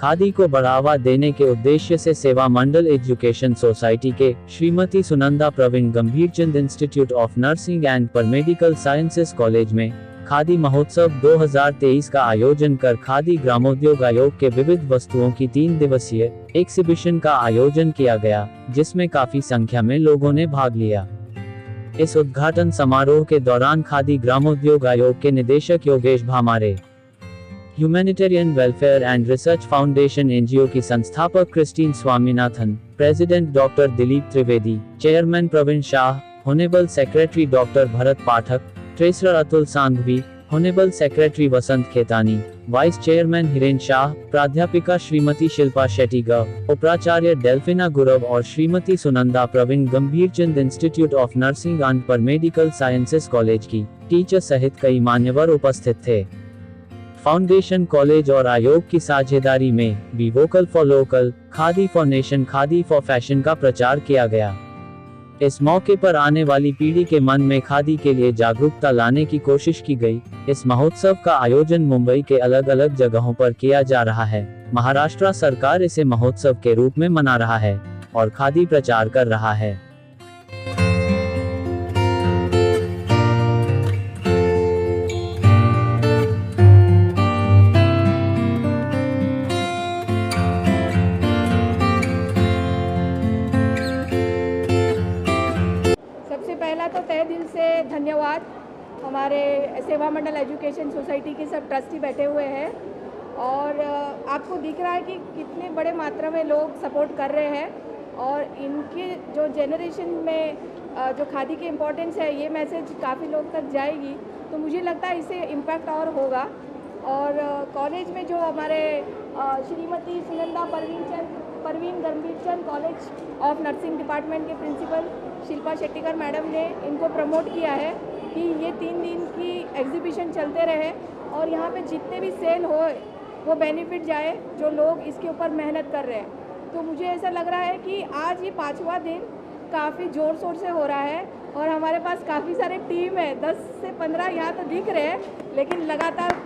खादी को बढ़ावा देने के उद्देश्य से सेवा मंडल एजुकेशन सोसाइटी के Shrimati Sunanda Pravin Gambhirchand institute of nursing and paramedical sciences college में खादी महोत्सव 2023 का आयोजन कर खादी ग्रामोद्योग आयोग के विविध वस्तुओं की 3 दिवसीय एग्जीबिशन का आयोजन किया गया, जिसमें काफी संख्या में लोगों ने भाग लिया। इस उद्घाटन समारोह के दौरान खादी ग्रामोद्योग आयोग के निदेशक Yogesh Bhamare, humanitarian welfare and research foundation NGO की संस्थापक Christine Swaminathan, president doctor Dilip Trivedi, chairman Pravin Shah, honourable secretary doctor Bharat Pathak, treasurer Atul Sanghvi, honourable secretary Vasant Khetani, vice chairman Hiren Shah, प्राध्यापिका श्रीमती शिल्पा शेट्टी ग, उपाचार्य डेल्फिना गुरव और Shrimati Sunanda Pravin Gambhirchand institute of nursing and paramedical sciences college की टीचर सहित कई मान्यवर उपस्थित थे। फाउंडेशन कॉलेज और आयोग की साझेदारी में B vocal for local, khadi for nation, khadi for fashion का प्रचार किया गया। इस मौके पर आने वाली पीढ़ी के मन में खादी के लिए जागरूकता लाने की कोशिश की गई। इस महोत्सव का आयोजन मुंबई के अलग अलग जगहों पर किया जा रहा है। महाराष्ट्र सरकार इसे महोत्सव के रूप में मना रहा है और खादी प्रचार कर रहा है। पहला तो तहे दिल से धन्यवाद। हमारे सेवा मंडल एजुकेशन सोसाइटी के सब ट्रस्टी बैठे हुए हैं और आपको दिख रहा है कि कितने बड़े मात्रा में लोग सपोर्ट कर रहे हैं और इनके जो जनरेशन में जो खादी की इम्पोर्टेंस है, ये मैसेज काफ़ी लोग तक जाएगी, तो मुझे लगता है इससे इम्पैक्ट और होगा। और कॉलेज में जो हमारे Shrimati Sunanda Pravin Gambhirchand college of nursing department के प्रिंसिपल शिल्पा शेट्टीकर मैडम ने इनको प्रमोट किया है कि ये 3 दिन की एग्जीबिशन चलते रहे और यहाँ पे जितने भी सेल हो वो बेनिफिट जाए जो लोग इसके ऊपर मेहनत कर रहे हैं। तो मुझे ऐसा लग रहा है कि आज ये 5वां दिन काफ़ी ज़ोर शोर से हो रहा है और हमारे पास काफ़ी सारे टीम है, 10 से 15 यहाँ तो दिख रहे हैं, लेकिन लगातार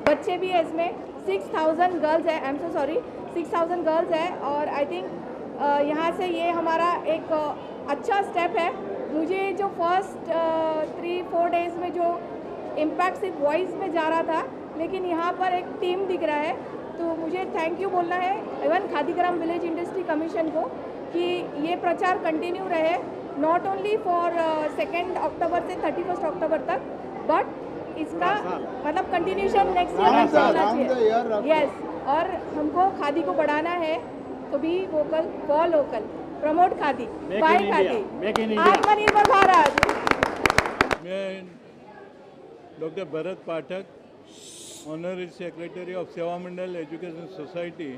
बच्चे भी है इसमें। 6000 गर्ल्स है, I am so sorry, 6000 girls है और आई थिंक यहाँ से ये हमारा एक अच्छा स्टेप है। मुझे जो फर्स्ट 3-4 डेज़ में जो इम्पैक्ट सिर्फ वॉइस में जा रहा था, लेकिन यहाँ पर एक टीम दिख रहा है, तो मुझे थैंक यू बोलना है इवन खादीग्राम विलेज इंडस्ट्री कमीशन को कि ये प्रचार कंटिन्यू रहे, नॉट ओनली फॉर 2 अक्टूबर से 31 अक्टूबर तक, बट इसका मतलब कंटिन्यूशन नेक्स्ट ईयर में चलना चाहिए। यस, और हमको खादी को बढ़ाना है, तो be vocal for local, promote khadi, buy khadi, Atmanirbhar Bharat. मैं doctor Bharat Pathak, honorary secretary of Seva Mandal education society.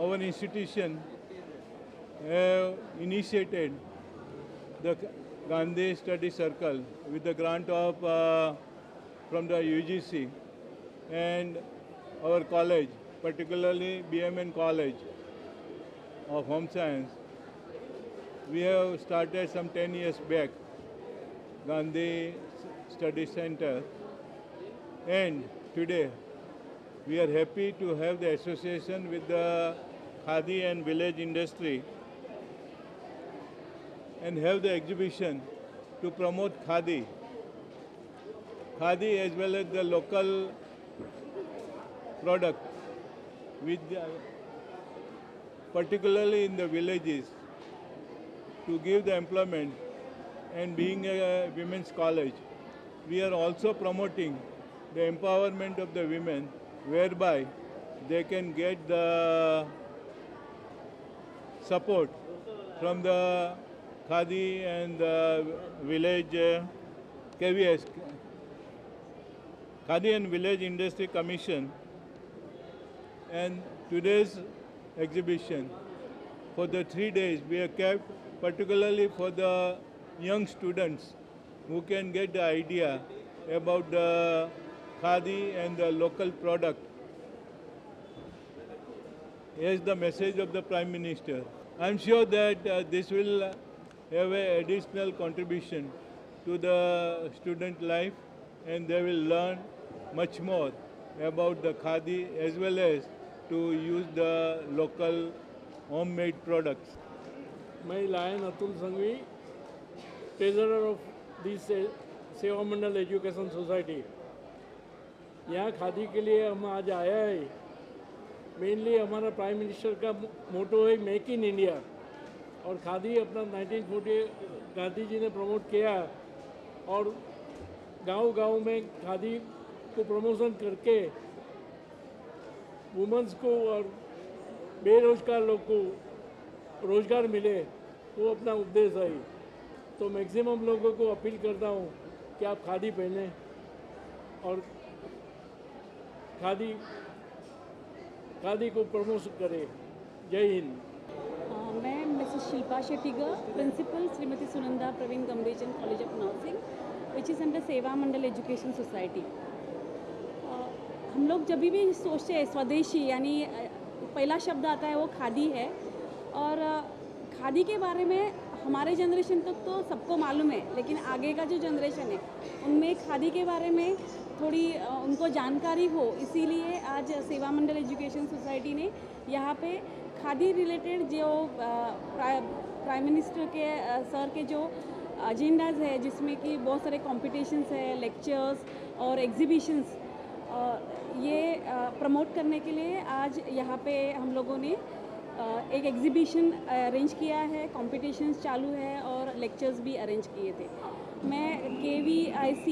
Our institution have initiated the Gandhi Study Circle with the grant of from the UGC and our college, particularly BMN College of Home Science. We have started some 10 years back Gandhi Study Center, and today we are happy to have the association with the Khadi and village industry and have the exhibition to promote Khadi as well as the local product, with particularly in the villages, to give the employment. And being a women's college, we are also promoting the empowerment of the women, whereby they can get the support from the Khadi and the village KVS, Khadi and Village Industry Commission. And today's exhibition, for the 3 days, we have kept particularly for the young students who can get the idea about the Khadi and the local product. Here's the message of the Prime Minister. I'm sure that this will have an additional contribution to the student life, and they will learn much more about the khadi as well as to use the local homemade products. मैं lion Atul Sanghvi, treasurer of this Seva Mandal education society. यहाँ खादी के लिए हम आज आया है। Mainly हमारा prime minister का मोटो है मेक इन इंडिया, और खादी अपना 1940 गांधी जी ने प्रमोट किया, और गांव-गांव में खादी को प्रमोशन करके वुमेंस को और बेरोजगार लोग को रोजगार मिले, वो अपना उद्देश्य है। तो मैक्सिमम लोगों को अपील करता हूँ कि आप खादी पहने और खादी को प्रमोट करें। जय हिंद। मैं Mrs Shilpa Shettigar, principal Shrimati Sunanda Pravin Gambhirchand college of nursing, which is under Seva Mandal education society. हम लोग जब भी सोचते हैं स्वदेशी, यानी पहला शब्द आता है वो खादी है, और खादी के बारे में हमारे जनरेशन तक तो सबको मालूम है, लेकिन आगे का जो जनरेशन है उनमें खादी के बारे में थोड़ी उनको जानकारी हो, इसीलिए आज सेवा मंडल एजुकेशन सोसाइटी ने यहाँ पे खादी रिलेटेड जो प्राइम मिनिस्टर के सर के जो एजेंडाज है, जिसमें कि बहुत सारे कॉम्पिटिशन्स है, लेक्चर्स और एग्जीबिशंस, ये प्रमोट करने के लिए आज यहाँ पे हम लोगों ने एक एग्जीबिशन अरेंज किया है, कॉम्पिटिशन्स चालू है और लेक्चर्स भी अरेंज किए थे। मैं KVIC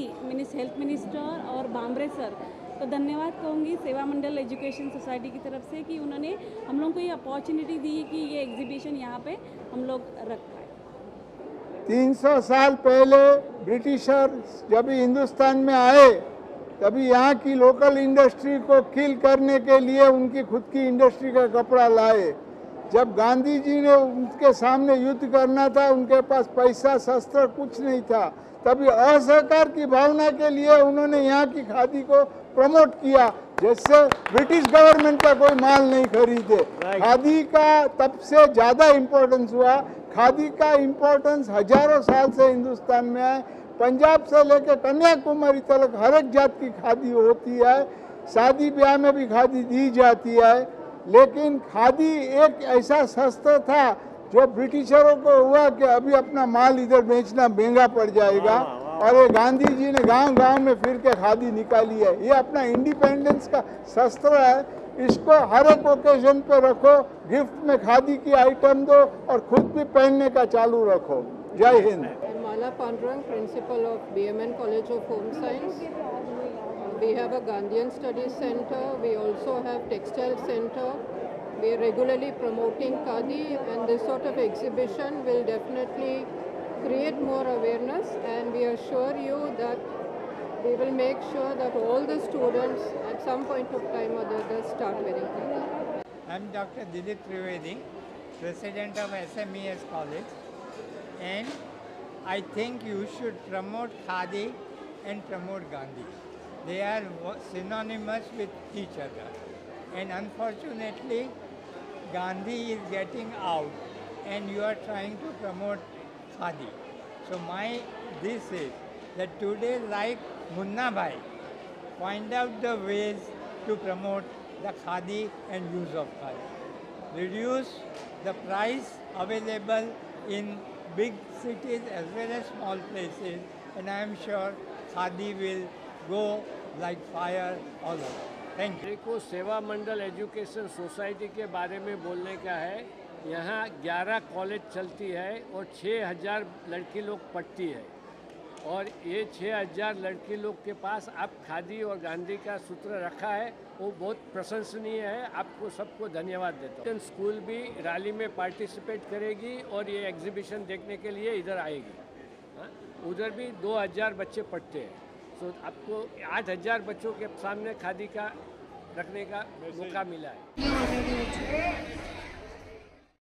हेल्थ मिनिस्टर और बामरे सर को धन्यवाद कहूँगी सेवा मंडल एजुकेशन सोसाइटी की तरफ से कि उन्होंने हम लोग को ये अपॉर्चुनिटी दी कि ये एग्जीबिशन यहाँ पे हम लोग रख पाए। 300 साल पहले ब्रिटिशर जब हिंदुस्तान में आए, तभी यहाँ की लोकल इंडस्ट्री को किल करने के लिए उनकी खुद की इंडस्ट्री का कपड़ा लाए। जब गांधी जी ने उनके सामने युद्ध करना था, उनके पास पैसा शस्त्र कुछ नहीं था, तभी असहकार की भावना के लिए उन्होंने यहाँ की खादी को प्रमोट किया, जिससे ब्रिटिश गवर्नमेंट का कोई माल नहीं खरीदे। खादी का तब से ज़्यादा इम्पोर्टेंस हुआ। खादी का इम्पोर्टेंस हजारों साल से हिंदुस्तान में है। पंजाब से लेकर कन्याकुमारी तक हर एक जात की खादी होती है। शादी ब्याह में भी खादी दी जाती है, लेकिन खादी एक ऐसा शस्त्र था जो ब्रिटिशरों को हुआ कि अभी अपना माल इधर बेचना महंगा पड़ जाएगा, और ये गांधी जी ने गांव-गांव में फिर के खादी निकाली है। ये अपना इंडिपेंडेंस का शस्त्र है, इसको हर एक ओकेजन पे रखो, गिफ्ट में खादी की आइटम दो और खुद भी पहनने का चालू रखो। जय Hind. Mala Pandurang, principal of BMN College of Home Science. We have a Gandhian Studies Center. We also have Textile Center. We are regularly promoting Khadi, and this sort of exhibition will definitely create more awareness, and we assure you that we will make sure that all the students at some point of time or the other start wearing Khadi. I'm Dr. Dilip Trivedi, President of SMES College, and I think you should promote Khadi and promote Gandhi. They are synonymous with each other, and unfortunately Gandhi is getting out and you are trying to promote Khadi. So this is that today, like Munna Bhai, find out the ways to promote the Khadi and use of Khadi. Reduce the price available in big cities as well as small places, and I am sure Khadi will go like fire all over. Thank you. मेरे को सेवा Mandal education society के बारे में बोलने का है। यहाँ 11 कॉलेज चलती है और 6000 लड़की लोग पढ़ती है, और ये 6000 लड़की लोग के पास अब खादी और गांधी का सूत्र रखा है, वो बहुत प्रशंसनीय है। आपको सबको धन्यवाद देता हूँ। स्कूल भी रैली में पार्टिसिपेट करेगी और ये एग्जीबिशन देखने के लिए इधर आएगी। उधर भी 2000 बच्चे पढ़ते हैं, तो आपको 8000 बच्चों के सामने खादी का रखने का मौका मिला है।